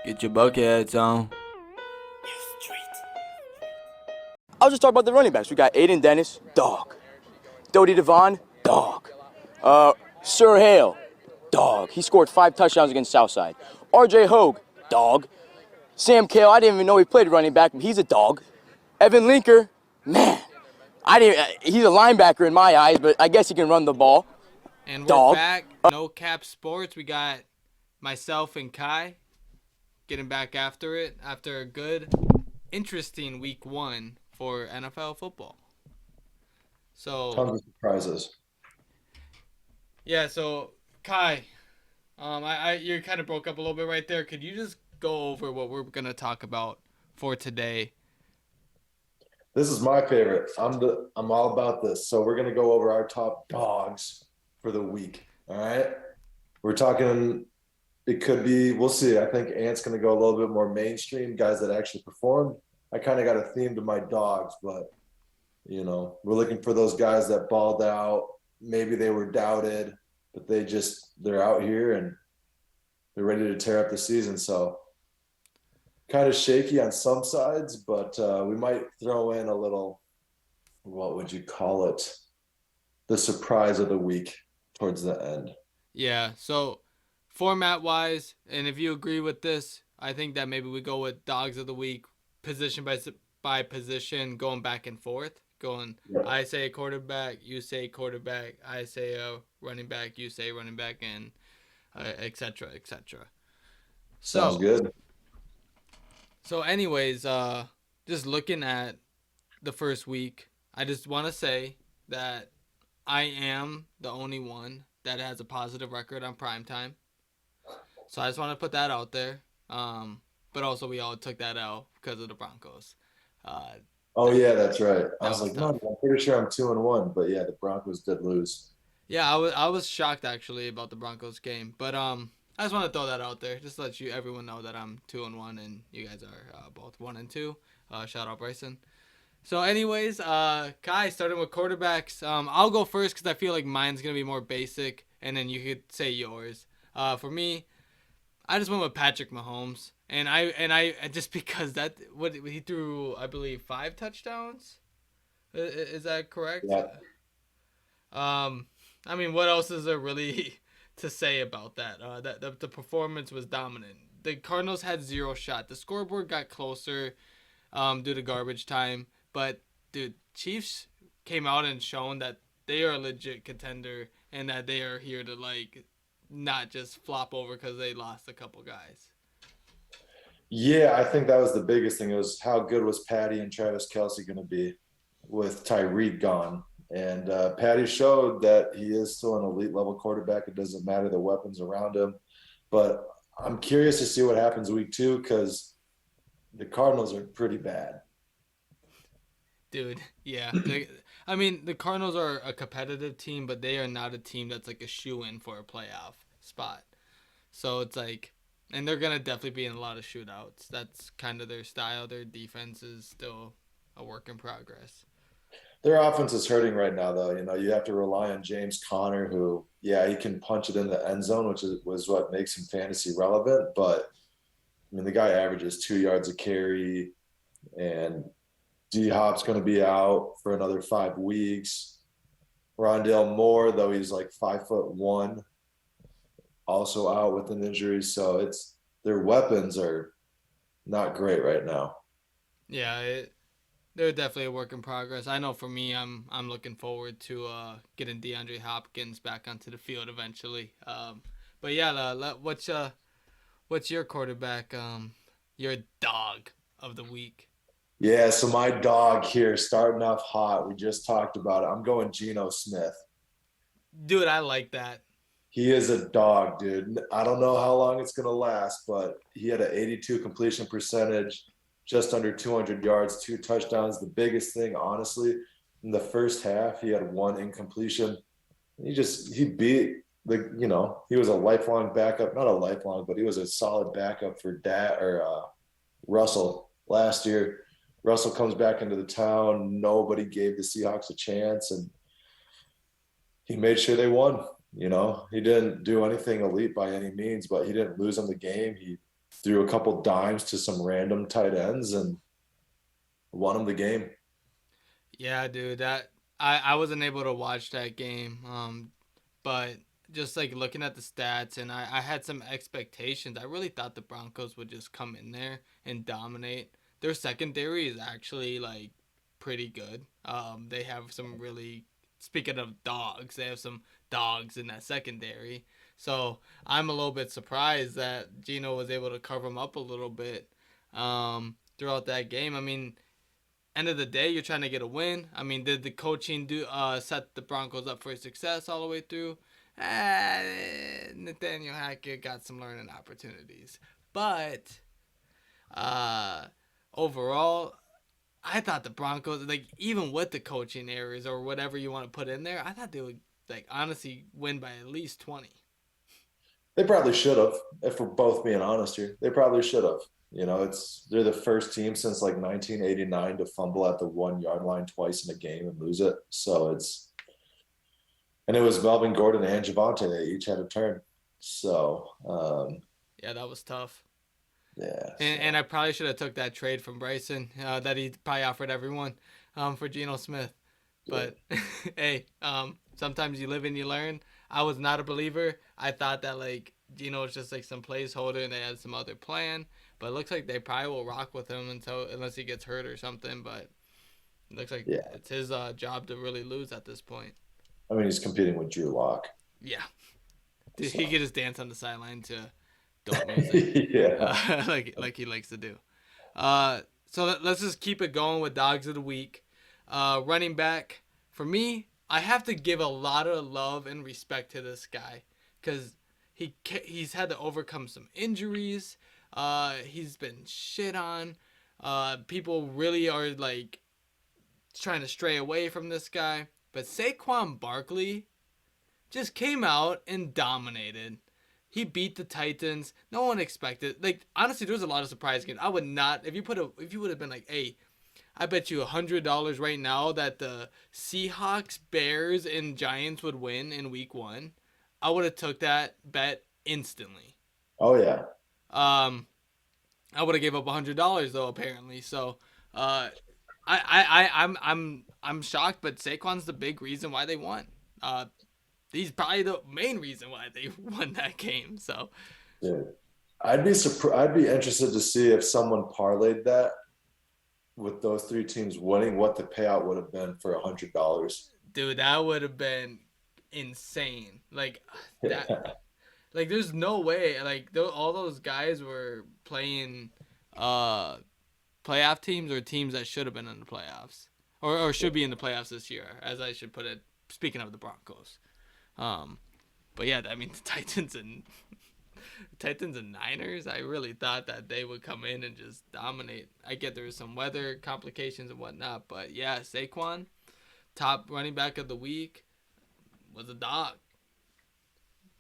Get your bucket hats on. I'll just talk about the running backs. We got Aiden Dennis, dog. Dodie Devon, dog. Sir Hale, dog. He scored 5 touchdowns against Southside. RJ Hogue, dog. Sam Kale, I didn't even know he played running back, but he's a dog. Evan Linker, man. He's a linebacker in my eyes, but I guess he can run the ball. And we're Dog. back. No Cap Sports. We got myself and Kai getting back after it after a good, interesting week 1 for NFL football. Tons So of surprises. yeah, so Kai, you kind of broke up a little bit right there. Could you just go over what we're gonna talk about for today? This is my favorite. I'm all about this. So we're gonna go over our top dogs for the week. All right. We're talking. It could be. We'll see. I think Ant's gonna go a little bit more mainstream. Guys that actually performed. I kind of got a theme to my dogs, but we're looking for those guys that balled out. Maybe they were doubted, but they're out here and they're ready to tear up the season. So kind of shaky on some sides, but we might throw in a little, what would you call it? The surprise of the week towards the end. Yeah. So format-wise, and if you agree with this, I think that maybe we go with dogs of the week, position by position, going back and forth. Yep. I say quarterback, you say quarterback, I say running back, you say running back, and et cetera, et cetera. Sounds good. So, anyways, just looking at the first week, I just want to say that I am the only one that has a positive record on primetime. So I just want to put that out there. But also, we all took that L because of the Broncos. Oh yeah, that's right. I was was like, no, tough. I'm pretty sure I'm 2-1, but yeah, the Broncos did lose. Yeah, I was shocked actually about the Broncos game, but I just want to throw that out there, just to let everyone know that I'm 2-1 and you guys are both 1-2. Shout out Bryson. So, anyways, Kai, starting with quarterbacks. I'll go first because I feel like mine's gonna be more basic, and then you could say yours. For me, I just went with Patrick Mahomes, and I just because what he threw, I believe 5 touchdowns. Is that correct? Yeah. I mean, what else is there really to say about that? The performance was dominant. The Cardinals had 0 shot. The scoreboard got closer due to garbage time. But, dude, Chiefs came out and shown that they are a legit contender and that they are here to, not just flop over because they lost a couple guys. Yeah, I think that was the biggest thing. It was how good was Patty and Travis Kelce going to be with Tyreek gone. And Patty showed that he is still an elite level quarterback. It doesn't matter the weapons around him. But I'm curious to see what happens week 2 because the Cardinals are pretty bad. Dude, yeah. The Cardinals are a competitive team, but they are not a team that's like a shoe-in for a playoff spot. So it's like, and they're going to definitely be in a lot of shootouts. That's kind of their style. Their defense is still a work in progress. Their offense is hurting right now, though. You have to rely on James Conner, who, yeah, he can punch it in the end zone, was what makes him fantasy relevant. But, I mean, the guy averages 2 yards a carry, and D-Hop's going to be out for another 5 weeks. Rondale Moore, though he's like 5'1", also out with an injury. So their weapons are not great right now. Yeah, they're definitely a work in progress. I know for me, I'm looking forward to getting DeAndre Hopkins back onto the field eventually. But yeah, what's your quarterback? Your dog of the week. Yeah, so my dog here starting off hot. We just talked about it. I'm going Geno Smith. Dude, I like that. He is a dog, dude. I don't know how long it's going to last, but he had an 82 completion percentage, just under 200 yards, 2 touchdowns. The biggest thing, honestly, in the first half, he had 1 incompletion. He beat he was a lifelong backup, not a lifelong, but he was a solid backup for Russell last year. Russell comes back into the town. Nobody gave the Seahawks a chance, and he made sure they won. He didn't do anything elite by any means, but he didn't lose them the game. He threw a couple dimes to some random tight ends and won him the game. Yeah, dude, that I wasn't able to watch that game. But just like looking at the stats, and I had some expectations. I really thought the Broncos would just come in there and dominate. Their secondary is actually like pretty good. They have some really, speaking of dogs, they have some dogs in that secondary. So I'm a little bit surprised that Gino was able to cover them up a little bit throughout that game. I mean, end of the day, you're trying to get a win. I mean, did the coaching do set the Broncos up for success all the way through? Nathaniel Hackett got some learning opportunities, but uh, overall, I thought the Broncos, like even with the coaching errors or whatever you want to put in there, I thought they would like honestly win by at least 20. They probably should have, if we're both being honest here. They probably should have. You know, they're the first team since like 1989 to fumble at the 1 yard line twice in a game and lose it. So and it was Melvin Gordon and Javante. They each had a turn. So Yeah, that was tough. yeah. And I probably should have took that trade from Bryson that he probably offered everyone for Geno Smith. But hey, sometimes you live and you learn. I was not a believer. I thought that like Geno was just like some placeholder and they had some other plan. But it looks like they probably will rock with him unless he gets hurt or something. But it looks like it's his job to really lose at this point. I mean, he's competing with Drew Lock. Yeah, dude, he could just dance on the sideline to dope music. Yeah. Like he likes to do. So let's just keep it going with Dogs of the Week. Running back, for me, I have to give a lot of love and respect to this guy because he's had to overcome some injuries. He's been shit on. People really are like trying to stray away from this guy. But Saquon Barkley just came out and dominated. He beat the Titans. No one expected. Like honestly, there was a lot of surprise games. I would not if you would have been like, hey, I bet you $100 right now that the Seahawks, Bears, and Giants would win in Week 1. I would have took that bet instantly. Oh yeah. I would have gave up $100 though apparently. So, I'm shocked, but Saquon's the big reason why they won. He's probably the main reason why they won that game. So, yeah. I'd be surprised. I'd be interested to see if someone parlayed that with those three teams winning, what the payout would have been for $100. Dude, that would have been insane. Like that. Like, there's no way. Like, all those guys were playing playoff teams or teams that should have been in the playoffs. Or should be in the playoffs this year, as I should put it, speaking of the Broncos. But, yeah, I mean, the Titans and Niners, I really thought that they would come in and just dominate. I get there was some weather complications and whatnot. But, yeah, Saquon, top running back of the week, was a dog.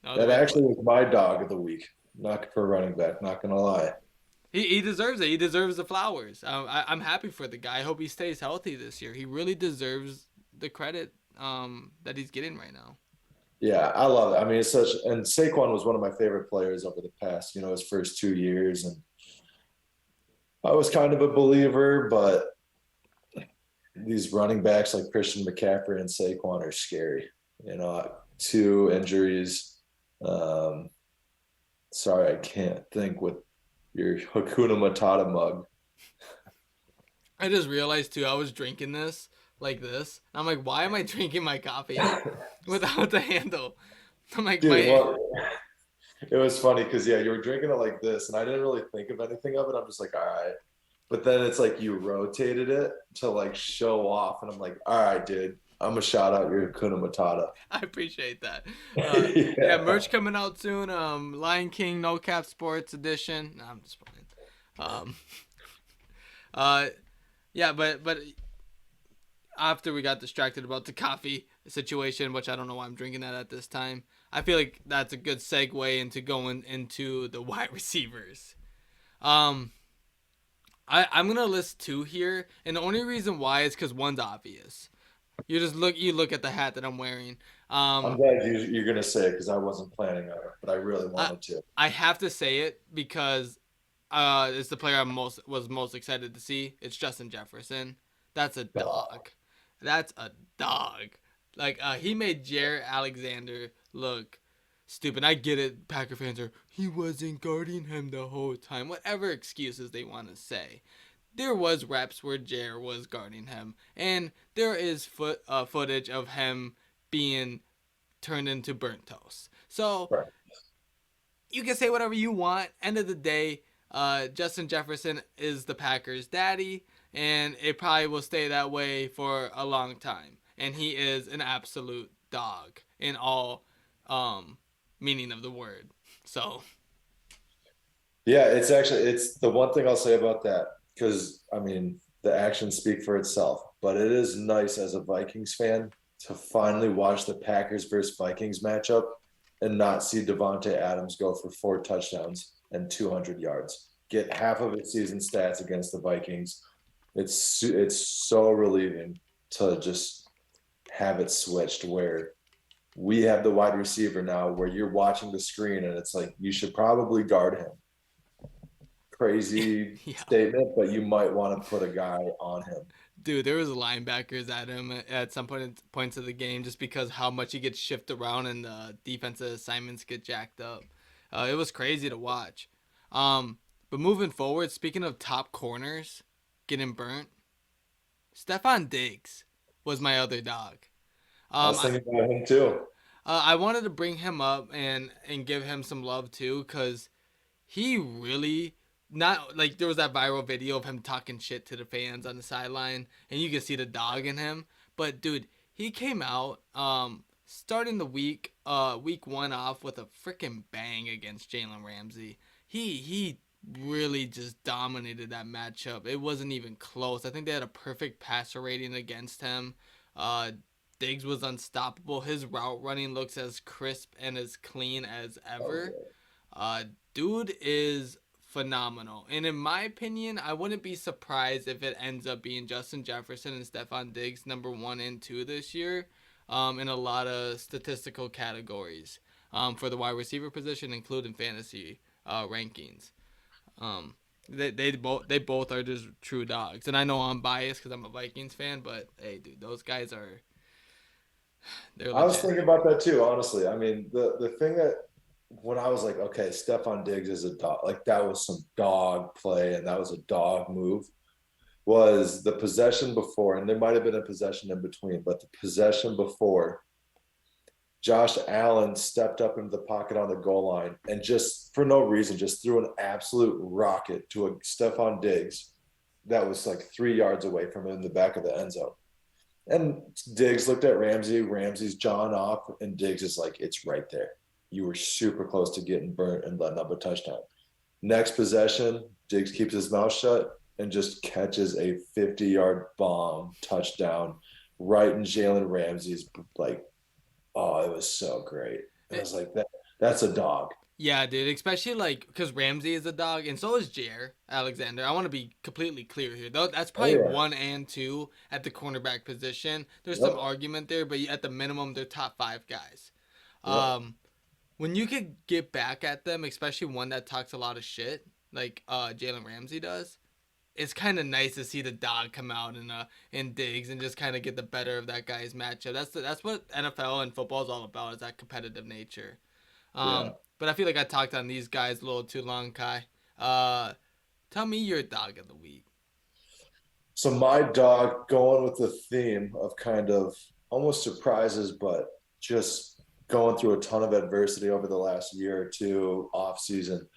That actually was my dog of the week. Not for running back, not going to lie. He deserves it. He deserves the flowers. I'm happy for the guy. I hope he stays healthy this year. He really deserves the credit that he's getting right now. Yeah, I love it. I mean, and Saquon was one of my favorite players over the past, his first 2 years. And I was kind of a believer, but these running backs like Christian McCaffrey and Saquon are scary. 2 injuries. Sorry, I can't think with your Hakuna Matata mug. I just realized too, I was drinking this like this. I'm like, why am I drinking my coffee without the handle? I'm like, dude, well, it was funny because you were drinking it like this, and I didn't really think of anything of it. I'm just like, all right. But then it's like you rotated it to like show off, and I'm like, all right, dude. I'm gonna shout out your Hakuna Matata. I appreciate that. Yeah, merch coming out soon. Lion King No Cap Sports Edition. No, I'm just playing. Yeah, but after we got distracted about the coffee situation, which I don't know why I'm drinking that at this time, I feel like that's a good segue into going into the wide receivers. I'm gonna list 2 here, and the only reason why is because one's obvious. You look at the hat that I'm wearing. I'm glad you're gonna say it because I wasn't planning on it, but I really wanted to. I have to say it because is the player I was most excited to see. It's Justin Jefferson. That's a Oh, dog. That's a dog. Like he made Jair Alexander look stupid. I get it. Packer fans are he wasn't guarding him the whole time. Whatever excuses they want to say. There was reps where Jair was guarding him, and there is footage of him being turned into burnt toast. So right. you can say whatever you want. End of the day, Justin Jefferson is the Packers' daddy, and it probably will stay that way for a long time. And he is an absolute dog in all meaning of the word. So Yeah, it's the one thing I'll say about that, because I mean the actions speak for itself, but it is nice as a Vikings fan to finally watch the Packers versus Vikings matchup and not see Devontae Adams go for 4 touchdowns and 200 yards. Get half of his season stats against the Vikings. It's so relieving to just have it switched where we have the wide receiver now where you're watching the screen and it's like you should probably guard him. Crazy yeah. statement, but you might want to put a guy on him. Dude, there was linebackers at him at some points of the game just because how much he gets shifted around and the defensive assignments get jacked up. It was crazy to watch. But moving forward, speaking of top corners getting burnt, Stephon Diggs was my other dog. I was thinking about him too. I wanted to bring him up and give him some love too because he really not like there was that viral video of him talking shit to the fans on the sideline and you can see the dog in him. But dude, he came out starting the week 1 off with a freaking bang against Jalen Ramsey. He really just dominated that matchup. It wasn't even close. I think they had a perfect passer rating against him. Diggs was unstoppable. His route running looks as crisp and as clean as ever. Dude is phenomenal. And in my opinion, I wouldn't be surprised if it ends up being Justin Jefferson and Stephon Diggs number 1 and 2 this year in a lot of statistical categories for the wide receiver position, including fantasy rankings. They both are just true dogs. And I know I'm biased because I'm a Vikings fan, but hey, dude, those guys are they're legit. I was thinking about that too, honestly. I mean, the thing that when I was like, okay, Stephon Diggs is a dog, like that was some dog play and that was a dog move, was the possession before, and there might have been a possession in between, but the possession before, Josh Allen stepped up into the pocket on the goal line and just for no reason, just threw an absolute rocket to a Stephon Diggs that was like 3 yards away from him in the back of the end zone. And Diggs looked at Ramsey, Ramsey's jawing off, and Diggs is like, it's right there. You were super close to getting burnt and letting up a touchdown. Next possession, Diggs keeps his mouth shut and just catches a 50-yard bomb touchdown right in Jalen Ramsey's, like, oh, it was so great. I was like, that's a dog. Yeah, dude, especially like because Ramsey is a dog, and so is Jair Alexander. I want to be completely clear here, though. That's probably 1 and 2 at the cornerback position. There's some argument there, but at the minimum, they're top 5 guys. When you could get back at them, especially one that talks a lot of shit, like Jalen Ramsey does, it's kind of nice to see the dog come out in Diggs and just kind of get the better of that guy's matchup. That's what NFL and football is all about, is that competitive nature. But I feel like I talked on these guys a little too long, Kai. Tell me your dog of the week. So my dog, going with the theme of kind of almost surprises, but just going through a ton of adversity over the last year or two off season.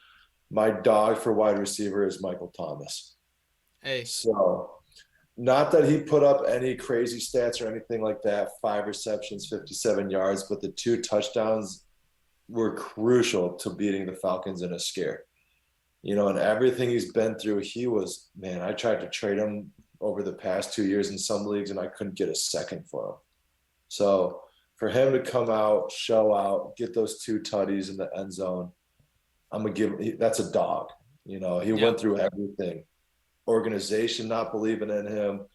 My dog for wide receiver is Michael Thomas. Hey. So not that he put up any crazy stats or anything like that, 5 receptions, 57 yards, but the 2 touchdowns were crucial to beating the Falcons in a scare. You know, and everything he's been through, he was, man, I tried to trade him over the past 2 years in some leagues and I couldn't get a second for him. So for him to come out, show out, get those 2 tutties in the end zone, I'm going to give – that's a dog. You know, he went through everything. Organization not believing in him,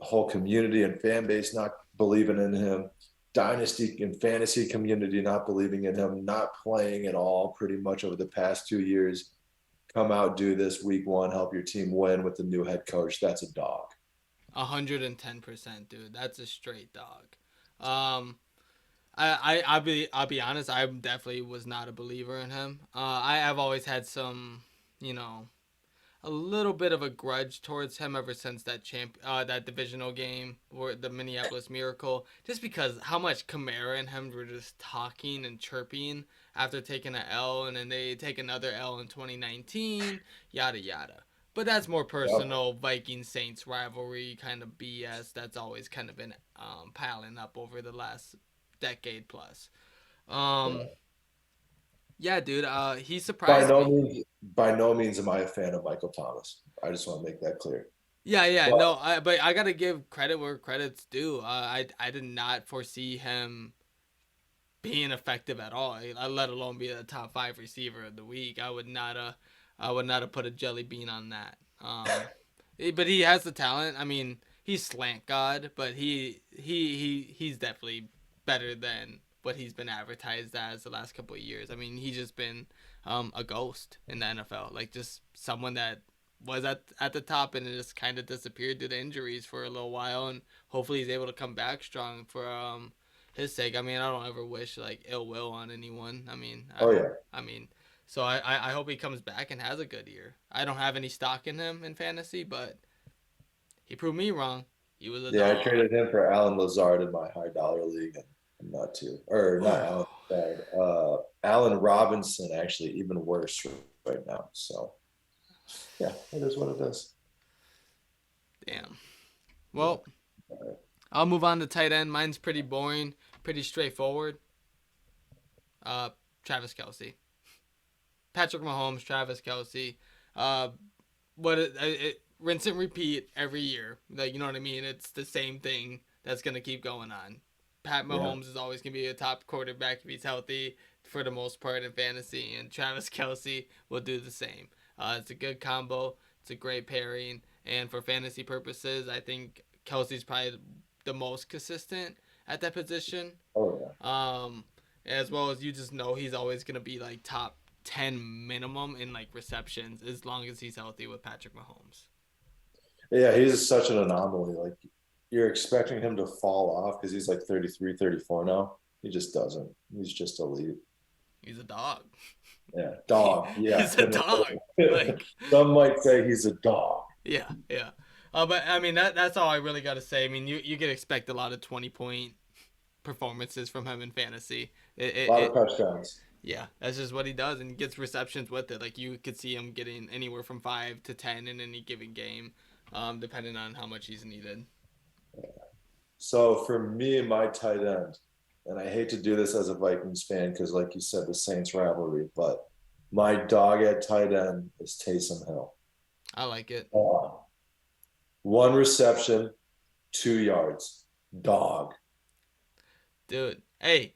whole community and fan base not believing in him, dynasty and fantasy community not believing in him, not playing at all pretty much over the past 2 years, come out, do this week one, help your team win with the new head coach, that's a dog. 110%, dude. That's a straight dog. Um, I'll be honest. I definitely was not a believer in him. I have always had some, you know, a little bit of a grudge towards him ever since that divisional game or the Minneapolis Miracle, just because how much Kamara and him were just talking and chirping after taking an L, and then they take another L in 2019, yada yada. But that's more personal Viking Saints rivalry kind of BS that's always kind of been piling up over the last decade plus. Yeah, dude. He surprised me. By no means am I a fan of Michael Thomas. I just want to make that clear. Yeah, But no, but I gotta give credit where credit's due. I did not foresee him being effective at all. Let alone be the top 5 receiver of the week. I would not have put a jelly bean on that. But he has the talent. I mean, he's slant god, but he's definitely better than what he's been advertised as the last couple of years. I mean, he's just been a ghost in the NFL, like just someone that was at the top and it just kind of disappeared due to injuries for a little while, and hopefully he's able to come back strong for his sake. I mean, I don't ever wish like ill will on anyone. I mean, I mean, so I hope he comes back and has a good year. I don't have any stock in him in fantasy, but he proved me wrong. He was a dog. I traded him for Alan Lazard in my high dollar league, and not too, or not Alan Lazard, Allen Robinson, actually, even worse right now. So, yeah, it is what it is. Damn. Well, I'll move on to tight end. Mine's pretty boring, pretty straightforward. Travis Kelce. Patrick Mahomes, Travis Kelce. Rinse and repeat every year. Like, you know what I mean? It's the same thing that's going to keep going on. Pat Mahomes is always going to be a top quarterback if he's healthy for the most part in fantasy, and Travis Kelce will do the same. It's a good combo. It's a great pairing. And for fantasy purposes, I think Kelsey's probably the most consistent at that position. As well as you just know he's always going to be like top 10 minimum in like receptions as long as he's healthy with Patrick Mahomes. Yeah, he's such an anomaly. Like, you're expecting him to fall off because he's like 33, 34 now. He just doesn't. He's just elite. He's a dog. Yeah, dog. Yeah, he's a dog. Like, some might say he's a dog. Yeah. But I mean that's all I really got to say. I mean you can expect a lot of 20-point performances from him in fantasy. A lot of touchdowns. Yeah, that's just what he does, and he gets receptions with it. Like, you could see him getting anywhere from 5 to 10 in any given game, depending on how much he's needed. So for me, my tight end, and I hate to do this as a Vikings fan because, like you said, the Saints rivalry, but my dog at tight end is Taysom Hill. I like it. 1 reception, 2 yards. Dog. Dude, hey,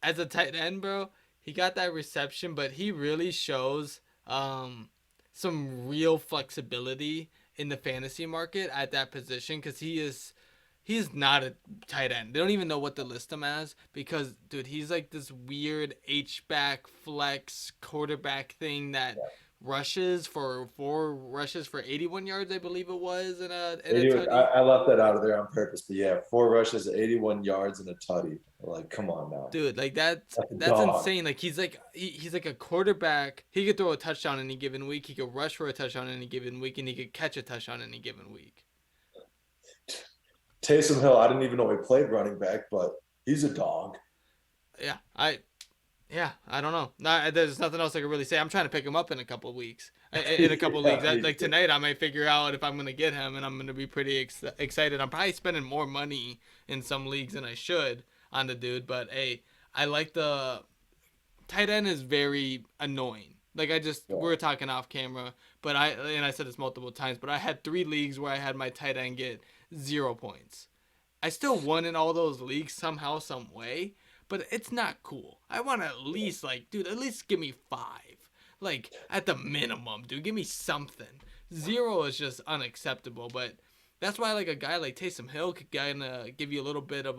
as a tight end, bro, he got that reception, but he really shows some real flexibility in the fantasy market at that position, because he is not a tight end. They don't even know what to list him as, because, dude, he's like this weird H-back flex quarterback thing that rushes for 81 yards, I believe it was, in a I left that out of there on purpose, but yeah, 4 rushes, 81 yards, and a tutty. Like, come on now, dude. Like that's insane. Like, he's like a quarterback. He could throw a touchdown any given week. He could rush for a touchdown any given week, and he could catch a touchdown any given week. Taysom Hill, I didn't even know he played running back, but he's a dog. Yeah, I don't know. There's nothing else I can really say. I'm trying to pick him up in a couple of weeks. In a couple of leagues. Like tonight, I might figure out if I'm going to get him, and I'm going to be pretty excited. I'm probably spending more money in some leagues than I should on the dude, but hey, I like the tight end is very annoying. Like, we were talking off camera, but I said this multiple times, but I had 3 leagues where I had my tight end get 0 points. I still won in all those leagues somehow, some way. But it's not cool. I want to at least, like, dude, at least give me 5. Like, at the minimum, dude, give me something. 0 is just unacceptable. But that's why, like, a guy like Taysom Hill could kind of give you a little bit of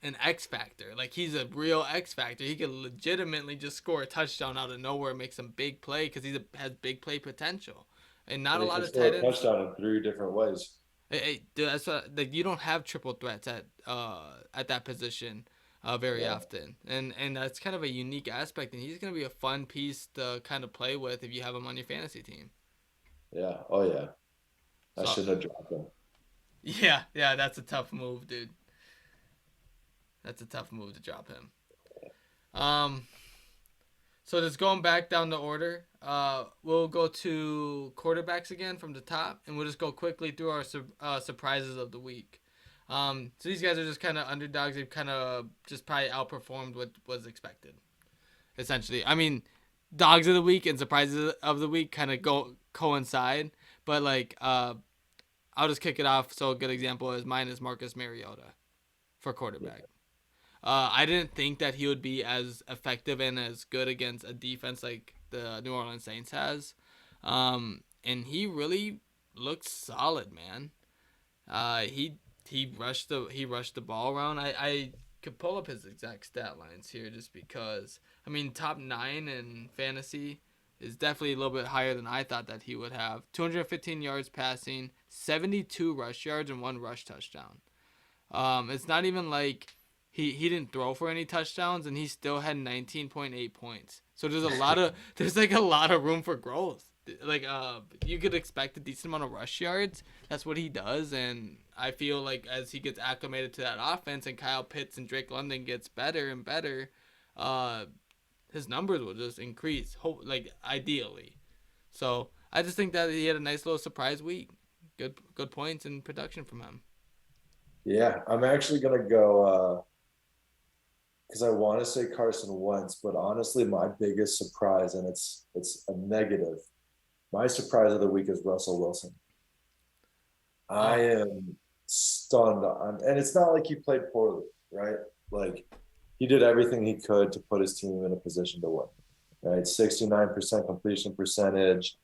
an X factor. Like, he's a real X factor. He can legitimately just score a touchdown out of nowhere and make some big play because has big play potential. And not And a he lot can of score tight a ends. touchdown in 3 different ways. Hey, dude, that's what, like, you don't have triple threats at that position very Yeah, often, and that's kind of a unique aspect. And he's gonna be a fun piece to kind of play with if you have him on your fantasy team. yeah, oh yeah. I So shouldn't have dropped him. yeah, that's a tough move, dude. That's a tough move to drop him. Um, so just going back down the order, we'll go to quarterbacks again from the top, and we'll just go quickly through our surprises of the week. So these guys are just kind of underdogs. They've kind of just probably outperformed what was expected, essentially. I mean, dogs of the week and surprises of the week kind of go coincide, but like, I'll just kick it off. So a good example is mine is Marcus Mariota for quarterback. I didn't think that he would be as effective and as good against a defense like the New Orleans Saints has. And he really looks solid, man. He rushed the ball around. I could pull up his exact stat lines here just because. I mean, top 9 in fantasy is definitely a little bit higher than I thought that he would have. 215 yards passing, 72 rush yards, and 1 rush touchdown. It's not even like he didn't throw for any touchdowns, and he still had 19.8 points. So there's like a lot of room for growth. Like, you could expect a decent amount of rush yards. That's what he does, and I feel like as he gets acclimated to that offense and Kyle Pitts and Drake London gets better and better, his numbers will just increase. Like, ideally. So I just think that he had a nice little surprise week. Good points and production from him. Yeah, I'm actually gonna go because I want to say Carson Wentz, but honestly, my biggest surprise, and it's a negative. My surprise of the week is Russell Wilson. I Oh, am stunned on, and it's not like he played poorly, right? Like he did everything he could to put his team in a position to win. Right, 69% completion percentage,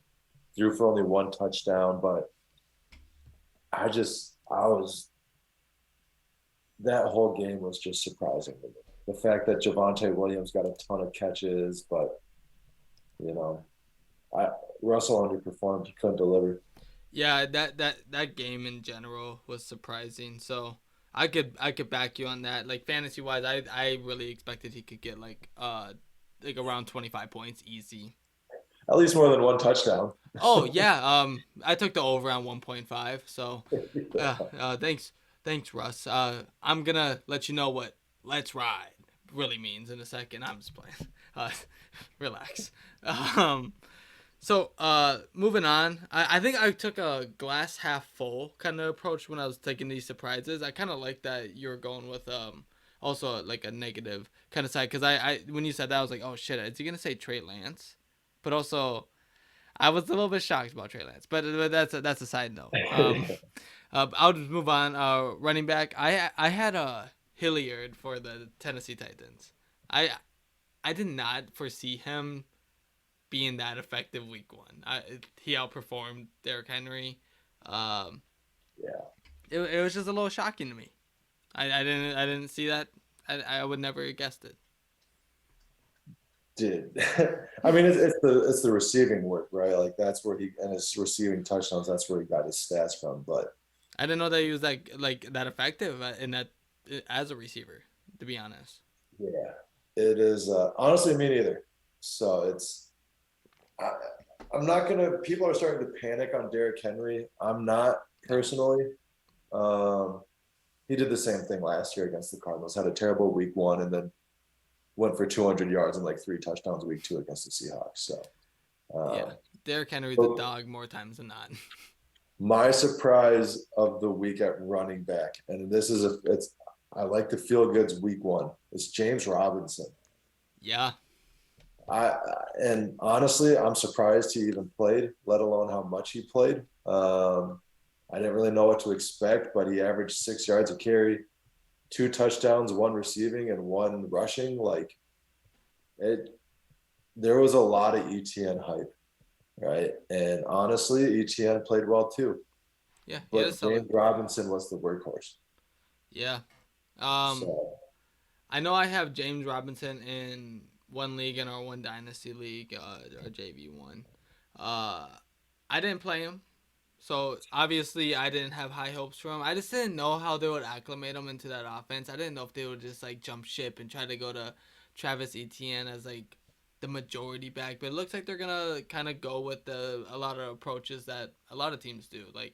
threw for only 1 touchdown, but I was that whole game was just surprising to me. The fact that Javonte Williams got a ton of catches, but you know, I Russell underperformed. He couldn't deliver. yeah, that game in general was surprising. So I could back you on that. Like, fantasy wise, I really expected he could get like around 25 points easy. At least more than 1 touchdown. Oh yeah, I took the over on 1.5. So, thanks Russ. I'm gonna let you know what "let's ride" really means in a second. I'm just playing. Uh, relax. Um, So, moving on, I think I took a glass half full kind of approach when I was taking these surprises. I kind of like that you were going with also like a negative kind of side because I when you said that I was like, oh shit, is he gonna say Trey Lance? But also I was a little bit shocked about Trey Lance. But that's a side note. I'll just move on. Running back, I had a Hilliard for the Tennessee Titans. I did not foresee him being that effective week 1. He outperformed Derrick Henry. Um, Yeah, it was just a little shocking to me. I didn't see that. I would never have guessed it. did. I mean, it's the receiving work, right? Like that's where he and his receiving touchdowns. That's where he got his stats from. But I didn't know that he was that effective in that as a receiver. To be honest. yeah, it is. Honestly, me neither. So I, I'm not gonna. People are starting to panic on Derrick Henry. I'm not personally. Um, he did the same thing last year against the Cardinals. Had a terrible week 1 and then went for 200 yards and like 3 touchdowns week 2 against the Seahawks. So, Yeah, um, Derrick Henry's a but dog more times than not. my surprise of the week at running back, and this is it's I like the feel goods week 1. It's James Robinson. Yeah, I and honestly, I'm surprised he even played, let alone how much he played. I didn't really know what to expect, but he averaged 6 yards a carry, 2 touchdowns, 1 receiving, and 1 rushing. Like it, there was a lot of ETN hype, right? And honestly, ETN played well too. yeah, he had a But solid. James Robinson was the workhorse. Yeah. Um, So I know I have James Robinson in one league in our one dynasty league, our JV one. Uh, I didn't play him, so obviously I didn't have high hopes for him. I just didn't know how they would acclimate him into that offense. I didn't know if they would just like jump ship and try to go to Travis Etienne as like the majority back. But it looks like they're gonna kind of go with a lot of approaches that a lot of teams do, like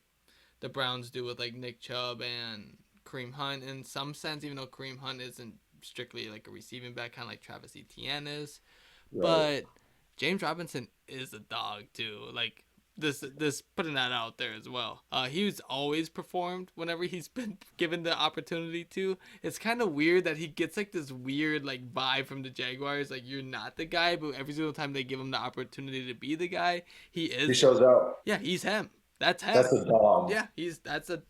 the Browns do with like Nick Chubb and Kareem Hunt in some sense, even though Kareem Hunt isn't strictly like a receiving back, kind of like Travis Etienne is. Right. But James Robinson is a dog too. Like this putting that out there as well. He's always performed whenever he's been given the opportunity to. It's kind of weird that he gets like this weird like vibe from the Jaguars, like you're not the guy, but every single time they give him the opportunity to be the guy, he He is. shows out. Yeah, he's him. That's him. That's a dog. Yeah, that's a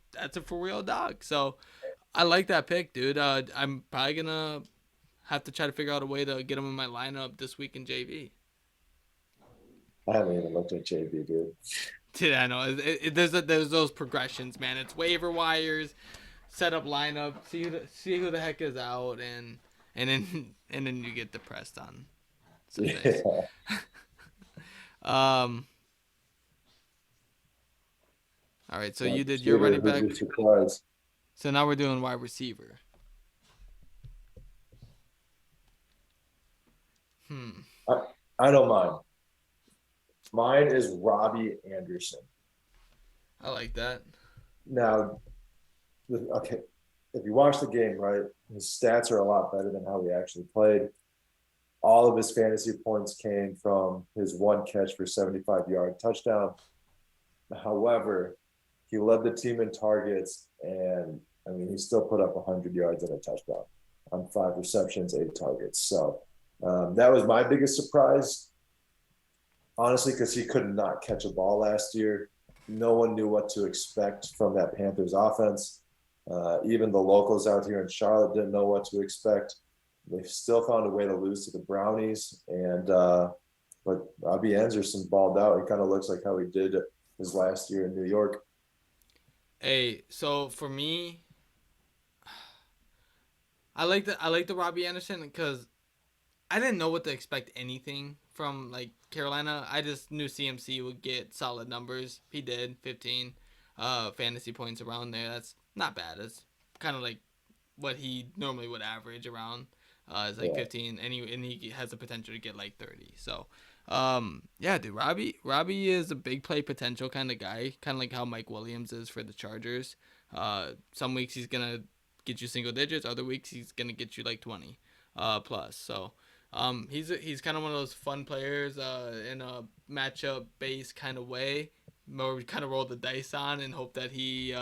for real dog. So I like that pick, dude. I'm probably gonna have to try to figure out a way to get him in my lineup this week in JV. I haven't even looked at JB, dude. Dude, I know. There's those progressions, man. It's waiver wires, set up lineup, see who the heck is out, and then you get depressed on Sundays. Yeah. Um. All right, so you did your Shooter, running who'd back. be surprised. So now we're doing wide receiver. I don't mind. Mine is Robbie Anderson. I like that. Now, okay, if you watch the game, right, his stats are a lot better than how he actually played. All of his fantasy points came from his one catch for 75-yard touchdown. However, he led the team in targets, and I mean, he still put up 100 yards and a touchdown on 5 receptions, 8 targets. So that was my biggest surprise, honestly, because he could not catch a ball last year. No one knew what to expect from that Panthers offense. Even the locals out here in Charlotte didn't know what to expect. They still found a way to lose to the Brownies, and but Robbie Anderson balled out. It kind of looks like how he did his last year in New York. Hey, so for me, I like the Robbie Anderson because I didn't know what to expect anything from like Carolina. I just knew CMC would get solid numbers. He did 15 fantasy points around there. That's not bad. It's kind of like what he normally would average around. It's like 15, and he has the potential to get like 30. So, yeah, dude, Robbie is a big play potential kind of guy, kind of like how Mike Williams is for the Chargers. Some weeks he's gonna get you single digits, other weeks he's gonna get you like 20 plus. So, he's kind of one of those fun players in a matchup based kind of way, where we kind of roll the dice on and hope that he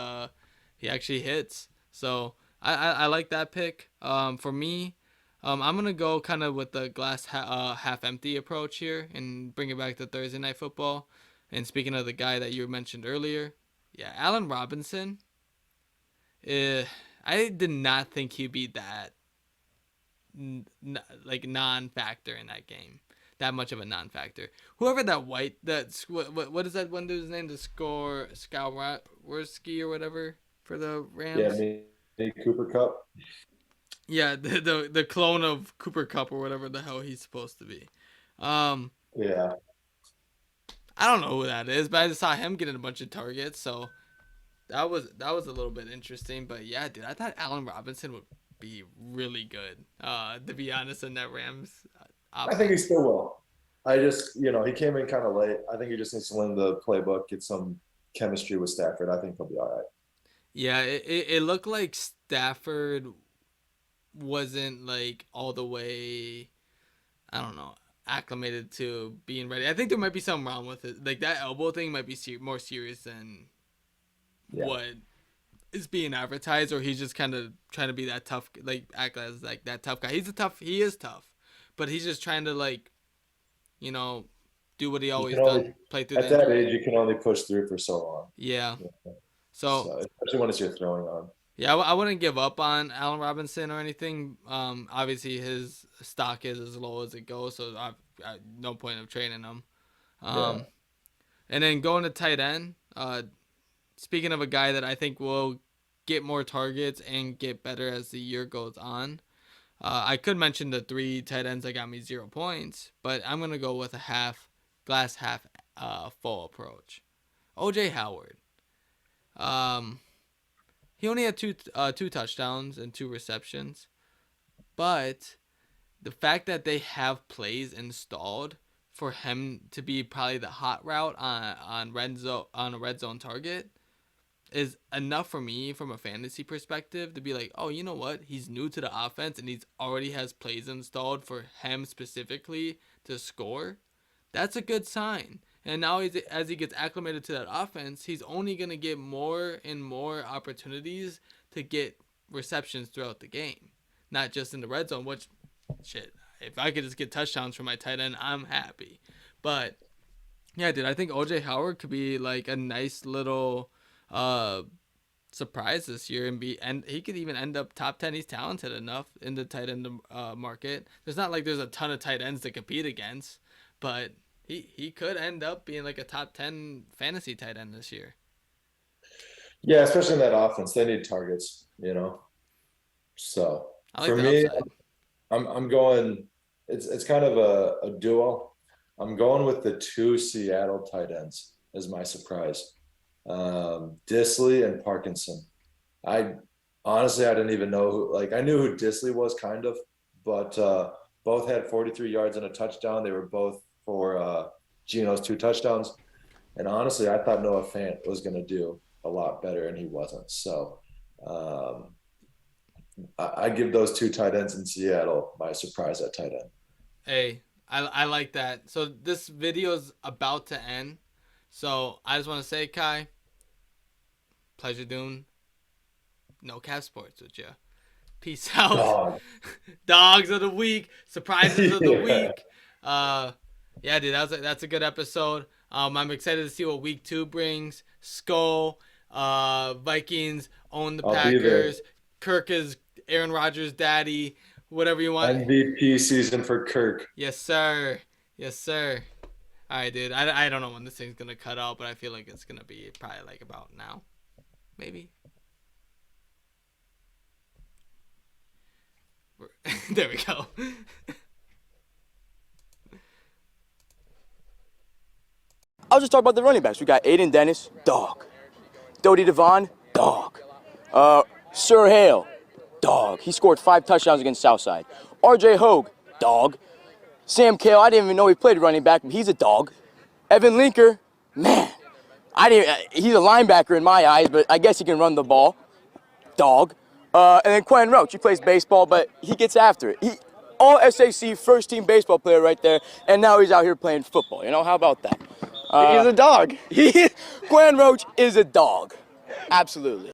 actually hits. So I like that pick. For me, I'm gonna go kind of with the glass half empty approach here and bring it back to Thursday Night Football. And speaking of the guy that you mentioned earlier, yeah, Allen Robinson. I did not think he'd be that like non-factor in that game, that much of a non-factor. Whoever that what is that one dude's name? The Skowroski or whatever for the Rams. Yeah, me Cooper Cup. Yeah, the clone of Cooper Cup or whatever the hell he's supposed to be. Yeah. I don't know who that is, but I just saw him getting a bunch of targets, so that was a little bit interesting. But yeah, dude, I thought Allen Robinson would be really good. To be honest, in that Rams. I think he still will. I just, he came in kind of late. I think he just needs to learn the playbook, get some chemistry with Stafford. I think he'll be all right. Yeah, it looked like Stafford wasn't like all the way, I don't know, acclimated to being ready. I think there might be something wrong with it. Like that elbow thing might be more serious than what is being advertised, or he's just kind of trying to be that tough, like act as like that tough guy. He is tough, but he's just trying to like, do what he always done. Play through at that age, you can only push through for so long. Yeah. So especially when it's your throwing on. Yeah, I wouldn't give up on Allen Robinson or anything. Obviously his stock is as low as it goes, so I've no point of trading him. And then going to tight end. Speaking of a guy that I think will get more targets and get better as the year goes on, I could mention the 3 tight ends that got me 0 points, but I'm going to go with a glass half full approach. O.J. Howard. He only had two touchdowns and 2 receptions, but the fact that they have plays installed for him to be probably the hot route on a red zone target is enough for me from a fantasy perspective to be like, oh, you know what? He's new to the offense and he's already has plays installed for him specifically to score. That's a good sign. And now as he gets acclimated to that offense, he's only going to get more and more opportunities to get receptions throughout the game. Not just in the red zone, which, shit, if I could just get touchdowns from my tight end, I'm happy. But, yeah, dude, I think O.J. Howard could be like a nice little surprise this year and he could even end up top 10. He's talented enough in the tight end market. There's not like there's a ton of tight ends to compete against, but he could end up being like a top 10 fantasy tight end this year. Yeah, especially in that offense, they need targets, you know. So I like for the me, upside. I'm going. It's kind of a duo. I'm going with the 2 Seattle tight ends as my surprise. Disley and Parkinson. I honestly I didn't even know who, like I knew who Disley was kind of, but both had 43 yards and a touchdown. They were both for Geno's 2 touchdowns. And honestly, I thought Noah Fant was going to do a lot better, and he wasn't. So I give those 2 tight ends in Seattle my surprise at tight end. Hey, I like that. So this video is about to end. So I just want to say, Kai, pleasure doing No Cap Sports with you. Peace out. Dog. Dogs of the week, surprises of the Yeah. week. Yeah, dude, that's a good episode. I'm excited to see what week 2 brings. Skull, Vikings own the I'll be there. Packers. Kirk is Aaron Rodgers' daddy. Whatever you want. MVP season for Kirk. Yes, sir. Yes, sir. All right, dude. I don't know when this thing's gonna cut out, but I feel like it's gonna be probably like about now, maybe. There we go. I'll just talk about the running backs. We got Aiden Dennis, dog. Dodie Devon, dog. Sir Hale, dog. He scored 5 touchdowns against Southside. R.J. Hogue, dog. Sam Cale, I didn't even know he played running back, but he's a dog. Evan Linker, man, he's a linebacker in my eyes, but I guess he can run the ball, dog. And then Quentin Roach, he plays baseball, but he gets after it. All SAC first team baseball player right there, and now he's out here playing football. You know, how about that? He's a dog. Quentin Roach is a dog, absolutely.